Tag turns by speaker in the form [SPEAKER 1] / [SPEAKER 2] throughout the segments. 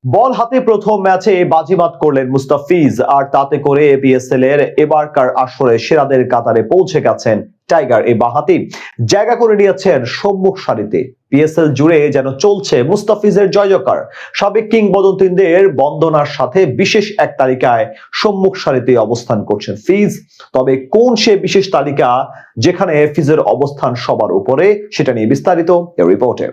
[SPEAKER 1] বল হাতে প্রথম ম্যাচে বাজিমাত করলেন মুস্তাফিজ, আর তাতে করে পিএসএল এর এবারকার আসরে সেরাদের কাতারে পৌঁছে গেছেন টাইগার। এই বাঁহাতি জায়গা করে নিয়েছেন সম্মুখ সারিতে। পিএসএল জুড়ে যেন চলছে মুস্তাফিজের জয়জয়কার। সাবেক কিংবদন্তিদের বন্দনার সাথে বিশেষ এক তালিকায় সম্মুখ সারিতে অবস্থান করছেন ফিজ। তবে কোন সে বিশেষ তালিকা যেখানে ফিজের অবস্থান সবার উপরে, সেটা নিয়ে বিস্তারিত এই রিপোর্টে।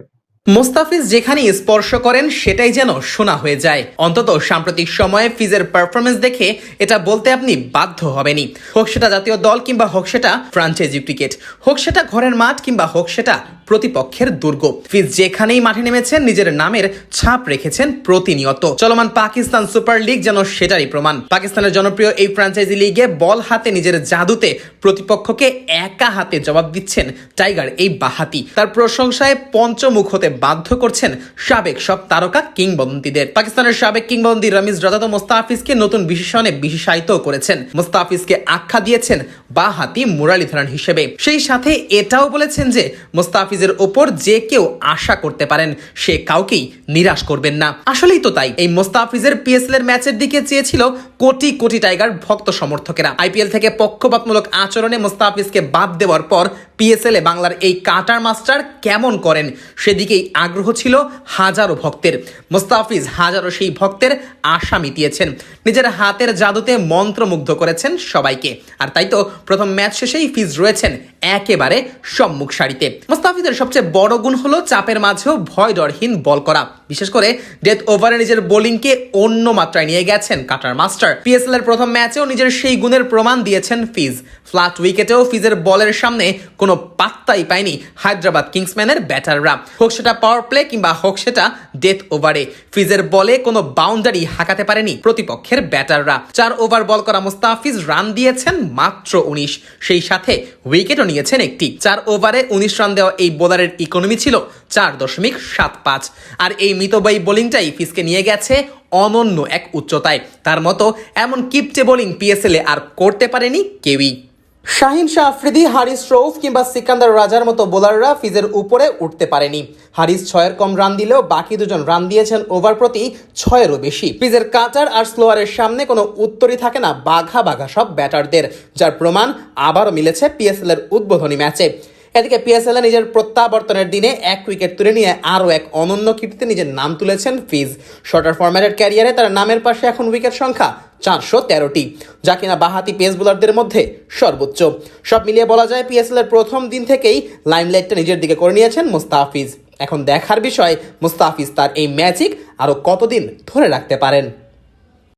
[SPEAKER 2] মুস্তাফিজ যেখানে স্পর্শ করেন সেটাই যেন শোনা হয়ে যায়। অন্তত সাম্প্রতিক সময়ে ফিজের পারফরমেন্স দেখে এটা বলতে আপনি বাধ্য হবেনই। হোক সেটা জাতীয় দল কিংবা হোক সেটা ফ্র্যাঞ্চাইজি ক্রিকেট, হোক সেটা ঘরের মাঠ কিংবা হোক সেটা প্রতিপক্ষের দুর্গ, ফিজ যেখানেই মাঠে নেমেছেন নিজের নামের ছাপ রেখেছেন প্রতিনিয়ত। চলমান পাকিস্তান সুপার লিগ যেন সেটারই প্রমাণ। পাকিস্তানের জনপ্রিয় এই ফ্র্যাঞ্চাইজি লিগে বল হাতে নিজের জাদুতে প্রতিপক্ষকে একা হাতে জবাব দিচ্ছেন টাইগার এই বাঁহাতি। তার প্রশংসায় পঞ্চমুখ হতে বাধ্য করছেন সাবেক সব তারকা কিংবদন্তিদের। পাকিস্তানের সাবেক কিংবদন্তি রমিজ রাজা তো মুস্তাফিজকে নতুন বিশেষণে বিশেষায়িত করেছেন। মুস্তাফিজকে আখ্যা দিয়েছেন বাঁহাতি মুরালিধরান হিসেবে। সেই সাথে এটাও বলেছেন যে মুস্তাফিজের ওপর যে কেউ আশা করতে পারেন, সে কাউকেই নিরাশ করবেন না। আসলেই তো তাই। এই মুস্তাফিজের পিএসএল এর ম্যাচের দিকে চেয়েছিল কোটি কোটি টাইগার ভক্ত সমর্থকেরা। আইপিএল থেকে পক্ষপাতমূলক আচরণে মুস্তাফিজকে বাদ দেওয়ার পর পিএসএল এ বাংলার এই কাটার মাস্টার কেমন করেন সেদিকেই আগ্রহ ছিল হাজারো ভক্তের। মুস্তাফিজ হাজারো সেই ভক্তের আশা মিটিয়েছেন, নিজের হাতের জাদুতে মন্ত্রমুগ্ধ করেছেন সবাইকে। আর তাই তো প্রথম ম্যাচ শেষেই ফিজ রয়েছেন একেবারে সম্মুখ সারিতে। মুস্তাফিজের সবচেয়ে বড় গুণ হলো চাপের মাঝেও ভয় ডরহীন বল করা। বিশেষ করে ডেথ ওভারে নিজের বোলিংকে অন্য মাত্রায় নিয়ে গেছেন কাটার মাস্টার। পিএসএল এর প্রথম ম্যাচেও নিজের সেই গুণের প্রমাণ দিয়েছেন ফিজ। ফ্ল্যাট উইকেটেও ফিজের বলের সামনে কোনো পাত্তাই পায়নি হায়দ্রাবাদ কিংসম্যানের ব্যাটাররা। হোক সেটা পাওয়ার প্লে কিংবা হোক সেটা ডেথ ওভারে, ফিজের বলে কোনো বাউন্ডারি হাঁকাতে পারেনি প্রতিপক্ষের ব্যাটাররা। 4 ওভার বল করা মুস্তাফিজ রান দিয়েছেন মাত্র 19, সেই সাথে উইকেটও নিয়েছেন একটি। 4 ওভারে 19 রান দেওয়া এই বোলারের ইকোনমি ছিল 4.75। আর এই মিতব্যয়ী বোলিংটাই ফিজকে নিয়ে গেছে অনন্য এক উচ্চতায়। তার মতো এমন কিপটে বোলিং পিএসএল এ আর করতে পারেনি কেউই। শাহিন শাহ আফ্রিদি, হারিস রৌফ কিংবা সিকান্দার রাজার মতো বোলাররা ফিজের উপরে উঠতে পারেনি। হারিস 6-এর কম রান দিলেও বাকি দুজন রান দিয়েছেন ওভার প্রতি 6-এরও বেশি। ফিজের কাটার আর স্লোয়ারের সামনে কোনো উত্তরই থাকে না বাঘা বাঘা সব ব্যাটারদের, যার প্রমাণ আবারও মিলেছে পিএসএল এর উদ্বোধনী ম্যাচে। এদিকে পিএসএল এ নিজের প্রত্যাবর্তনের দিনে 1 উইকেট তুলে নিয়ে আরও এক অনন্য কীর্তিতে নিজের নাম তুলেছেন ফিজ। শর্টার ফরম্যাটের ক্যারিয়ারে তার নামের পাশে এখন উইকেট সংখ্যা 413টি, যা কিনা বাঁহাতি পেস বোলারদের মধ্যে সর্বোচ্চ। সব মিলিয়ে বলা যায় পিএসএল এর প্রথম দিন থেকেই লাইমলাইটটা নিজের দিকে করে নিয়েছেন মুস্তাফিজ। এখন দেখার বিষয় মুস্তাফিজ তার এই ম্যাজিক আরও কতদিন ধরে রাখতে পারেন।